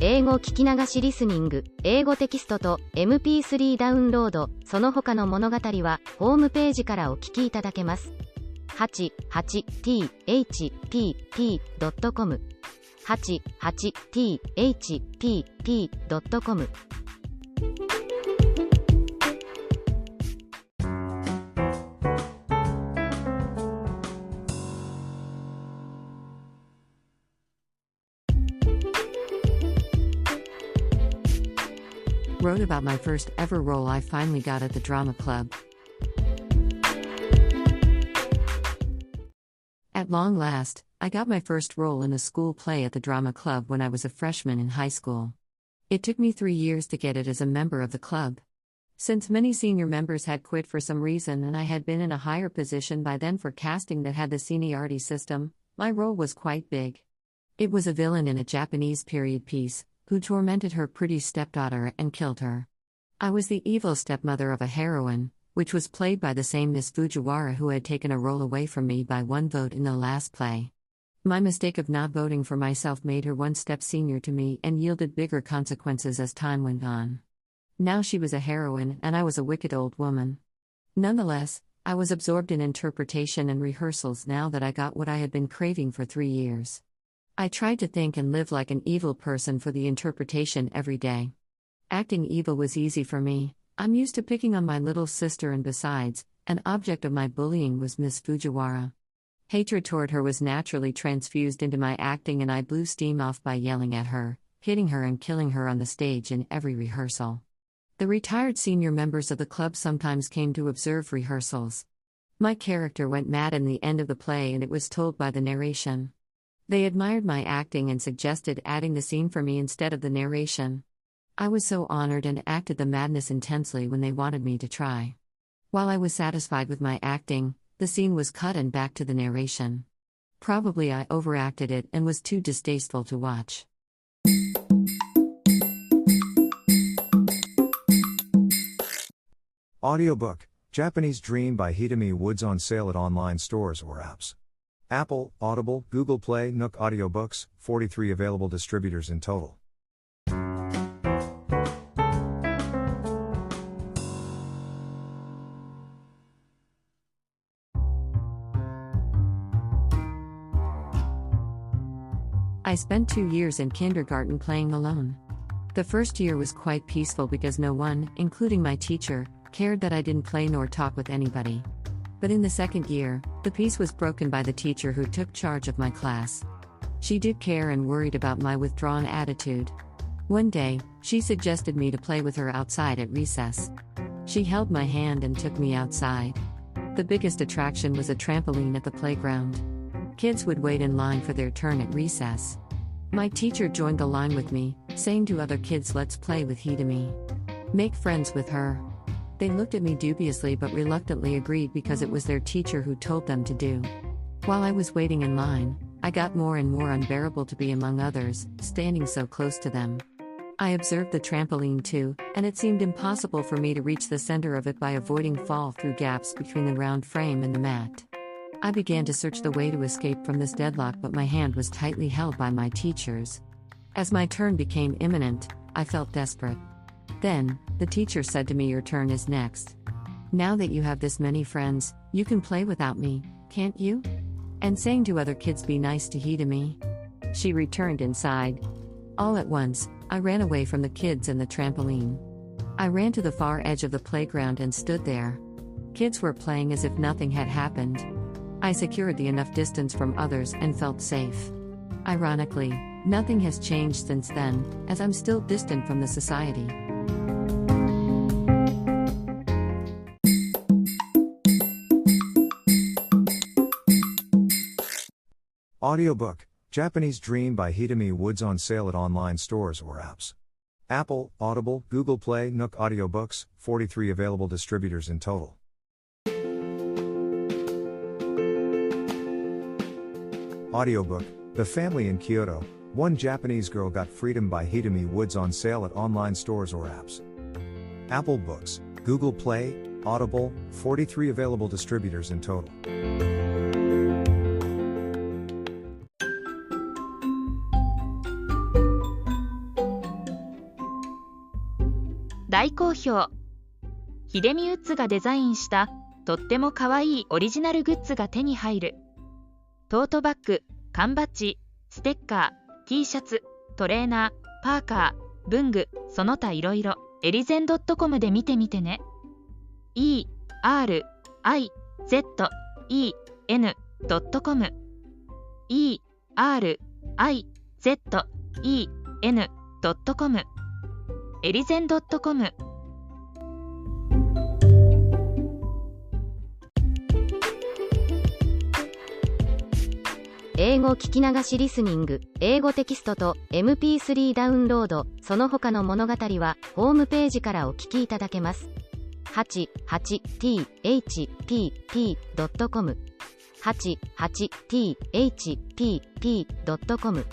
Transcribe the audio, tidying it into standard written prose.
英語聞き流しリスニング、英語テキストと MP3 ダウンロード、その他の物語はホームページからお聞きいただけます。88thpp.com 88thpp.com Wrote about my first ever role I finally got at the drama club. At long last, I got my first role in a school play at the drama club when I was a freshman in high school. It took me 3 years to get it as a member of the club. Since many senior members had quit for some reason and I had been in a higher position by then for casting that had the seniority system, my role was quite big. It was a villain in a Japanese period piece, who tormented her pretty stepdaughter and killed her. I was the evil stepmother of a heroine, which was played by the same Miss Fujiwara who had taken a role away from me by 1 vote in the last play. My mistake of not voting for myself made her 1 step senior to me and yielded bigger consequences as time went on. Now she was a heroine and I was a wicked old woman. Nonetheless, I was absorbed in interpretation and rehearsals now that I got what I had been craving for 3 years. I tried to think and live like an evil person for the interpretation every day. Acting evil was easy for me. I'm used to picking on my little sister, and besides, an object of my bullying was Miss Fujiwara. Hatred toward her was naturally transfused into my acting and I blew steam off by yelling at her, hitting her and killing her on the stage in every rehearsal. The retired senior members of the club sometimes came to observe rehearsals. My character went mad in the end of the play and it was told by the narration. They admired my acting and suggested adding the scene for me instead of the narration. I was so honored and acted the madness intensely when they wanted me to try. While I was satisfied with my acting, the scene was cut and back to the narration. Probably I overacted it and was too distasteful to watch. Audiobook, Japanese Dream by Hitomi Woods on sale at online stores or apps. Apple, Audible, Google Play, Nook Audiobooks, 43 available distributors in total. I spent 2 years in kindergarten playing alone. The first year was quite peaceful because no one, including my teacher, cared that I didn't play nor talk with anybody. But in the second year, the peace was broken by the teacher who took charge of my class. She did care and worried about my withdrawn attitude. One day, she suggested me to play with her outside at recess. She held my hand and took me outside. The biggest attraction was a trampoline at the playground. Kids would wait in line for their turn at recess. My teacher joined the line with me, saying to other kids, "Let's play with Hitomi. Make friends with her." They looked at me dubiously but reluctantly agreed because it was their teacher who told them to do. While I was waiting in line, I got more and more unbearable to be among others, standing so close to them. I observed the trampoline too, and it seemed impossible for me to reach the center of it by avoiding fall through gaps between the round frame and the mat. I began to search the way to escape from this deadlock, but my hand was tightly held by my teacher's. As my turn became imminent, I felt desperate. Then, the teacher said to me, "Your turn is next. Now that you have this many friends, you can play without me, can't you?" And saying to other kids, "Be nice to Hitomi." She returned inside. All at once, I ran away from the kids and the trampoline. I ran to the far edge of the playground and stood there. Kids were playing as if nothing had happened. I secured the enough distance from others and felt safe. Ironically, nothing has changed since then, as I'm still distant from the society. Audiobook, Japanese Dream by Hitomi Woods on sale at online stores or apps. Apple, Audible, Google Play, Nook Audiobooks, 43 available distributors in total. Audiobook, The Family in Kyoto, One Japanese Girl Got Freedom by Hitomi Woods on sale at online stores or apps. Apple Books, Google Play, Audible, 43 available distributors in total. 大好評。秀美ウッズがデザインしたとってもかわいいオリジナルグッズが手に入る。トートバッグ、缶バッジ、ステッカー、T シャツ、トレーナー、パーカー、文具、その他いろいろ、エリゼン .com で見てみてね。erizen.com erizen.com エリゼン .com。 英語聞き流しリスニング、英語テキストと MP3 ダウンロード、その他の物語はホームページからお聞きいただけます。88thpp.com 88thpp.com